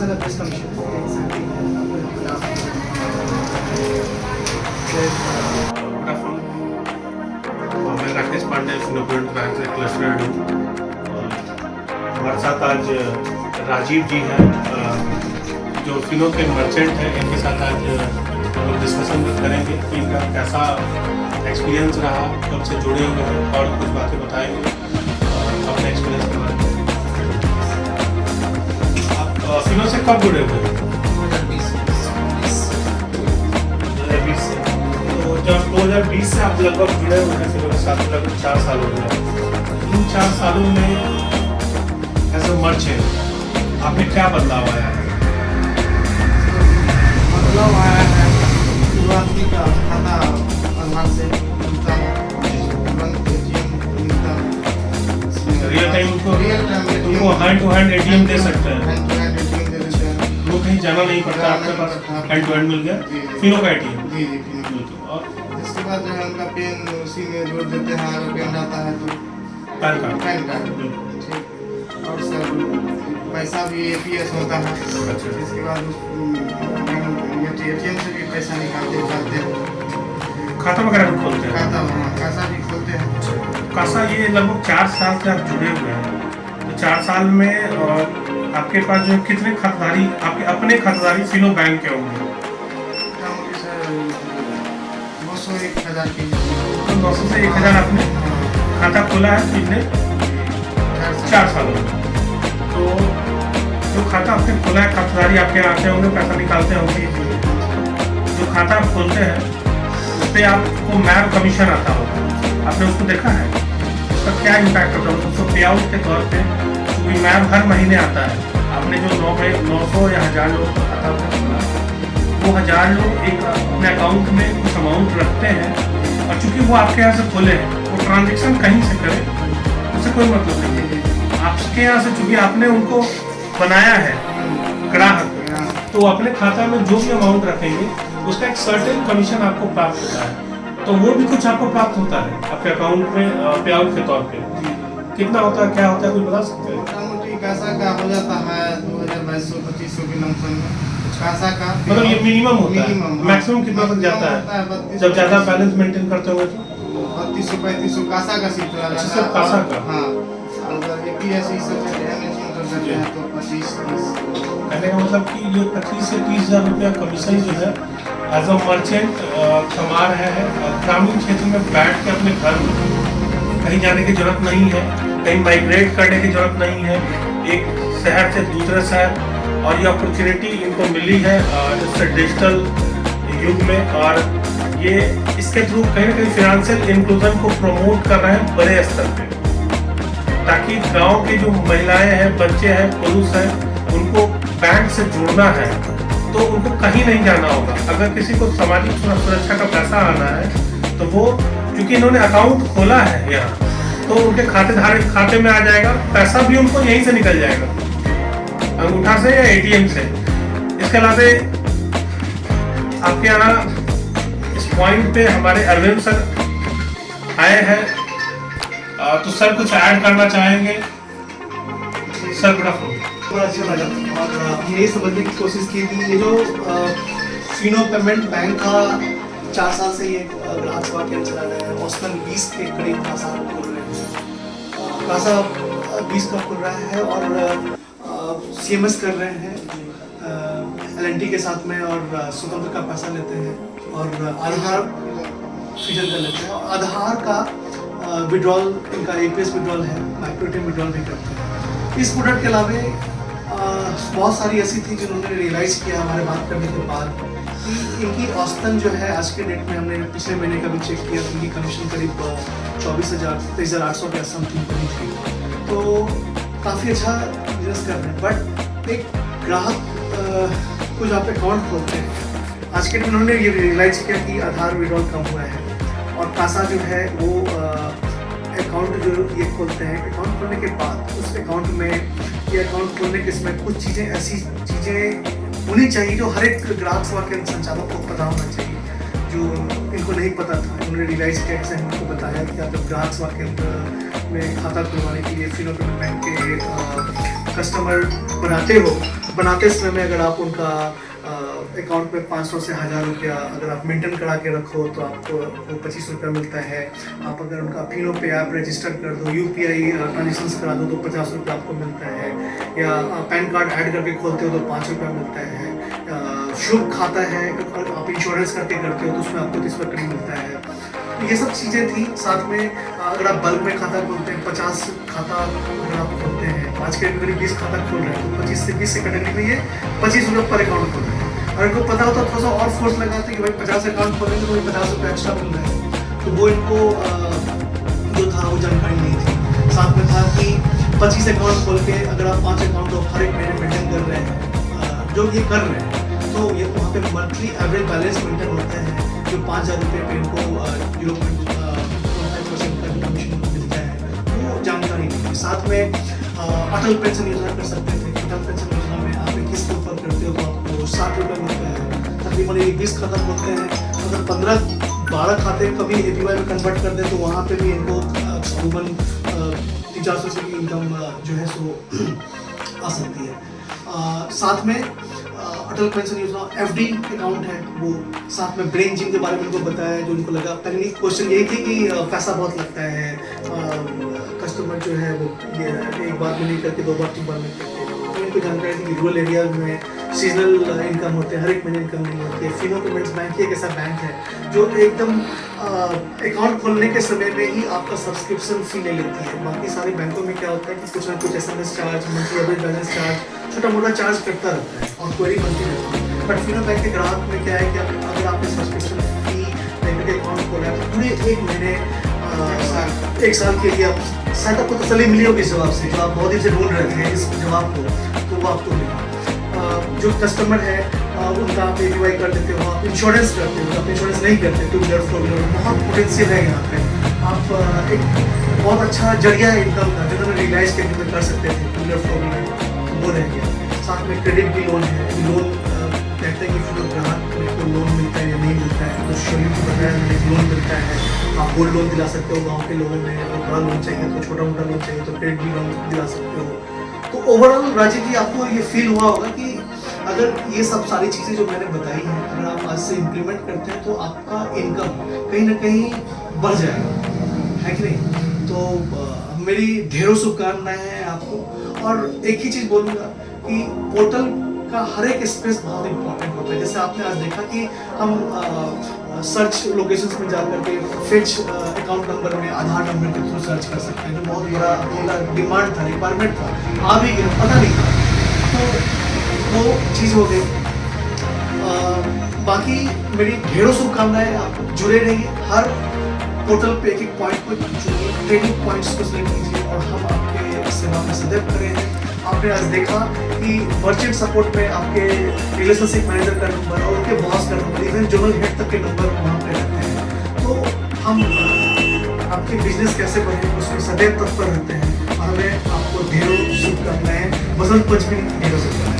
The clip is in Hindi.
से प्रेस कमीशन मैं राकेश पांडे फिनोपेमेंट बैंक से क्लस्टर हेड हूँ। हमारे साथ आज राजीव जी हैं जो फिनो के मर्चेंट हैं। इनके साथ आज हम लोग डिस्कशन करेंगे कि इनका कैसा एक्सपीरियंस रहा, कब से जुड़े हुए हैं और कुछ बातें बताएंगे अपने एक्सपीरियंस के बारे में। आप फिनो से कब जुड़े हुए हैं? 2020 से। तो जब 2020 से आप लगभग जुड़े हुए हैं फिनो के साथ, लगभग 4 साल हो गए। इन 4 सालों में एज अ मर्चेंट आपने क्या बदलाव आया है? बदलाव आया है। शुरुआती का खाता आधार से मिलता है, तुरंत एटीएम मिलता है, रियल टाइम उनको उनको हैंड टू हैंड एटीएम दे सकते हैं, हैंड टू हैंड एटीएम दे देते हैं। वो कहीं जाना नहीं पड़ता, आपके पास हैंड टू हैंड मिल गया फिनो का एटीएम। जी जी फिनो। और इसके बाद जो है उनका पेन उसी में जोड़ देते हैं, अगर पेन रहता है तो पैन कार्ड। पैन कार्ड ठीक। और सर पैसा भी एपीएस होता है। अच्छा। इसके बाद एटीएम से भी पैसा निकालते हैं, खाता वगैरह भी खोलते हैं? खाता भी खोलते हैं। कासा ये लगभग 4 साल से आप जुड़े हुए हैं, तो 4 साल में आपके पास जो कितने खाताधारी, आपके अपने खाताधारी फिनो बैंक के होंगे? मोटामोटी सर 900-1000 के। तो 900 से 1000 आपने खाता खोला है कितने? 4 सालों में। तो जो खाता आपने खोला है, खाताधारी आपके आते होंगे, पैसा निकालते होंगे। जो खाता आप खोलते हैं उस पर आपको मैर कमीशन आता होगा, आपने उसको देखा है? उसका क्या इम्पैक्ट होता है? उसको पे आउट के तौर पे क्योंकि मैर हर महीने आता है। आपने जो 900 या 1000 लोगों का खाता खोला, वो 1000 लोग एक अपने अकाउंट में कुछ अमाउंट रखते हैं, और चूंकि वो आपके यहाँ से खोले हैं, वो ट्रांजेक्शन कहीं से करें उससे कोई मतलब नहीं है। आपके यहाँ से चूंकि आपने उनको बनाया है ग्राहक, तो अपने खाता में जो भी अमाउंट रखेंगे उसका एक सर्टेन कमीशन आपको प्राप्त होता है। तो वो भी कुछ आपको प्राप्त होता है आपके अकाउंट में पे आउट के तौर पे। कितना होता है, क्या होता है, कुछ बता सकते हैं? मोटामोटी कासा का हो जाता है 2200-2500 के लमसम में कासा का। मतलब ये मिनिमम होता है, मिनिमम मैक्सिमम कितना तक जाता है जब ज़्यादा बैलेंस मेंटेन करते होंगे तो? 3200-3500 कासा का सीट अच्छा, सिर्फ कासा का? हाँ। अगर एपीएस ये सब मैनेजमेंट कर सकते हैं तो 25-30। कहने का मतलब कि ये 25 से 30,000 रुपया कमीशन जो है एज अ मर्चेंट कमा रहे हैं। ग्रामीण क्षेत्र में बैठ के अपने घर में कहीं जाने की जरूरत नहीं है, कहीं माइग्रेट करने की जरूरत नहीं है, एक शहर से दूसरे शहर। और ये अपॉर्चुनिटी इनको मिली है इस डिजिटल युग में, और ये इसके थ्रू कहीं ना कहीं फिनेंशियल इंक्लूजन को प्रमोट कर रहे हैं बड़े स्तर पे, ताकि गांव के जो महिलाएं हैं, बच्चे हैं, पुरुष हैं, उनको बैंक से जुड़ना है तो उनको कहीं नहीं जाना होगा। अगर किसी को सामाजिक सुरक्षा का पैसा आना है तो वो, क्योंकि इन्होंने अकाउंट खोला है यहाँ, तो उनके खाते में आ जाएगा, पैसा भी उनको यहीं से निकल जाएगा, अंगूठा से या एटीएम से। इसके अलावा आपके यहाँ इस पॉइंट पे हमारे अरविंद सर आए हैं, तो सर कुछ ऐड करना चाहेंगे? Sir good afternoon. बड़ा अच्छा लगा, और हमने ये समझने की कोशिश की थी ये जो फिनो पेमेंट बैंक का 4 साल से ये ग्राहक सेवा केंद्र चला रहे हैं। औसतन 20 के करीब कासा खुल रहे हैं, कासा 20 का खुल रहा है, और सीएमएस कर रहे हैं एलएनटी के साथ में, और स्वतंत्र का पैसा लेते हैं, और आधार फ्यूजन कर लेते हैं, और आधार का विड्रॉल, इनका एपीएस विड्रॉल है, माइक्रो एटीएम विड्रॉल भी करते हैं। इस प्रोडक्ट के अलावा बहुत सारी ऐसी थी जिन्होंने रियलाइज़ किया हमारे बात करने के बाद कि इनकी औसतन जो है आज के डेट में, हमने पिछले महीने का भी चेक किया, तो इनकी कमीशन करीब 24,000-23,800 के समथिंग बनी थी। तो काफ़ी अच्छा बिजनेस कर रहे हैं। बट एक ग्राहक को जब आप अकाउंट खोलते हैं, आज के डेट में उन्होंने ये रियलाइज़ किया कि आधार विड्रॉल कम हुआ है, और कासा जो है वो अकाउंट जो ये खोलते हैं, अकाउंट खोलने के बाद उस अकाउंट में, ये अकाउंट खोलने के समय कुछ चीज़ें, ऐसी चीज़ें होनी चाहिए जो हर एक ग्राहक सेवा केंद्र संचालक को पता होना चाहिए, जो इनको नहीं पता था। उन्होंने रियलाइज़ किया, जैसे हमको बताया कि आप जब ग्राहक सेवा केंद्र में खाता खुलवाने के लिए फिनो पेमेंट बैंक के कस्टमर बनाते समय में अगर आप उनका अकाउंट में 500 से 1000 रुपया अगर आप मेंटेन करा के रखो तो आपको वो 25 रुपया मिलता है। आप अगर उनका फिनो पे ऐप रजिस्टर कर दो, UPI ट्रांजेक्शन्स करा दो तो 50 रुपया आपको मिलता है, या पैन कार्ड ऐड करके खोलते हो तो 5 रुपया मिलता है। शुभ खाता है, अगर आप इंश्योरेंस करके करते हो तो उसमें आपको 30 रुपया मिलता है। तो ये सब चीज़ें थी। साथ में अगर आप बल्क में खाता खोलते हैं, 50 खाता अगर आप खोलते हैं, 5 कैटेगरी 20 खाता खोल रहे हैं तो 25 से 20 कैटेगरी में ये 25 रुपये पर अकाउंट खोल रहे हैं। अगर इनको पता होता थोड़ा सा और फोर्स लगाते कि भाई 50 अकाउंट खोलेंगे तो 50 रुपये एक्स्ट्रा मिल रहा है, तो वो इनको जो था वो जानकारी नहीं थी। साथ में था कि 25 अकाउंट खोल के अगर आप 5 अकाउंट हर एक महीने मेंटेन कर रहे हैं, जो ये कर रहे हैं, तो ये वहाँ पे मंथली एवरेज बैलेंस मेंटेन होता है जो 5000 रुपये पे इनको 0.5% का कमीशन मिलता है, वो जानकारी नहीं थी। साथ में अटल पेंशन योजना कर सकते थे। अटल पेंशन योजना में आप 21 के ऊपर करते हो तो आपको 60 रुपये मिलता है। तकरीबन 20 खाता खोलते हैं, अगर 15-12 खाते कभी APY में कन्वर्ट कर दें तो वहाँ पे भी इनको तकरीबन 300-400 से की इनकम जो है सो आ सकती है। साथ में अटल पेंशन योजना FD अकाउंट है, वो साथ में ब्रेन जिम के बारे में उनको बताया, जो उनको लगा। पहले क्वेश्चन यही थी कि पैसा बहुत लगता है, कस्टमर जो है वो ये एक बार में नहीं करके 2 बार 3 बार में करते हैं। तो इनको जानकारी थी कि रूरल एरिया में सीजनल इनकम होते हैं, हर एक महीने इनकम नहीं होती है। फिनो पेमेंट्स बैंक एक ऐसा बैंक है जो एकदम अकाउंट खोलने के समय में ही आपका सब्सक्रिप्शन फी ले लेती है। बाकी सारे बैंकों में क्या होता है कि कुछ ना कुछ SMS charge, monthly average balance charge, छोटा मोटा चार्ज करता रहता है और क्वेरी बनती रहती है। बट फिनो बैंक के ग्राहक में क्या है कि अगर आपने सब्सक्रिप्शन फी लेकर के अकाउंट खोला है तो पूरे एक महीने 1 साल के लिए आप शायद आपको तसल्ली मिली होगी इस जवाब से, जो आप बहुत दिन से ढूंढ रहे थे इस जवाब को, तो वो आपको मिला। जो कस्टमर है उनका आप APY कर देते हो, आप इंश्योरेंस करते हो, आप इंश्योरेंस नहीं करते, 2 व्हीलर 4 व्हीलर, बहुत पोटेंशियल है यहाँ पे। आप एक बहुत अच्छा जरिया है इनकम का, जिन्होंने रियलाइज करके कर सकते थे 2 व्हीलर 4 व्हीलर, वो रह गया। साथ में क्रेडिट भी लोन है, लोन कहते हैं कि ग्राहक को लोन मिलता है या नहीं मिलता है, तो शरीर को बताया लोन मिलता है। आप गोल्ड लोन दिला सकते हो गाँव के लोगों में, अगर बड़ा लोन चाहिए तो छोटा मोटा लोन चाहिए तो क्रेडिट भी लोन दिला सकते हो। तो ओवरऑल राजीव जी आपको ये फील हुआ होगा कि अगर ये सब सारी चीज़ें जो मैंने बताई हैं अगर आप आज से इम्प्लीमेंट करते हैं तो आपका इनकम कहीं ना कहीं बढ़ जाएगा, है कि नहीं? तो मेरी ढेरों शुभकामनाएं हैं आपको। और एक ही चीज़ बोलूँगा कि पोर्टल का हर एक स्पेस बहुत इंपॉर्टेंट होता है। जैसे आपने आज देखा कि हम सर्च लोकेशंस में जा करके फिच अकाउंट नंबर में आधार नंबर के थ्रू सर्च कर सकते हैं, जो बहुत बड़ा डिमांड था, रिक्वायरमेंट था, आ भी गया, पता नहीं था, तो वो चीज़ हो गई। बाकी मेरी ढेरों शुभकामनाएं, आप जुड़े रहिए, हर पोर्टल पे एक पॉइंट को चुनिए, ट्रेनिंग पॉइंट्स को सिलेक्ट कीजिए और हम आपके सेवा में सदैव खड़े हैं। आपने आज देखा कि वर्चुअल सपोर्ट में आपके रिलेशनशिप मैनेजर का नंबर और उनके बॉस का नंबर, इवन जोनल हेड तक के नंबर वहाँ पे रहते हैं। तो हम आपके बिजनेस कैसे बढ़े उसमें सदैव तत्पर रहते हैं। और हमें आपको ढेरों शुभकामनाएं, बसंत पंचमी ढेरों शुभकामनाएं।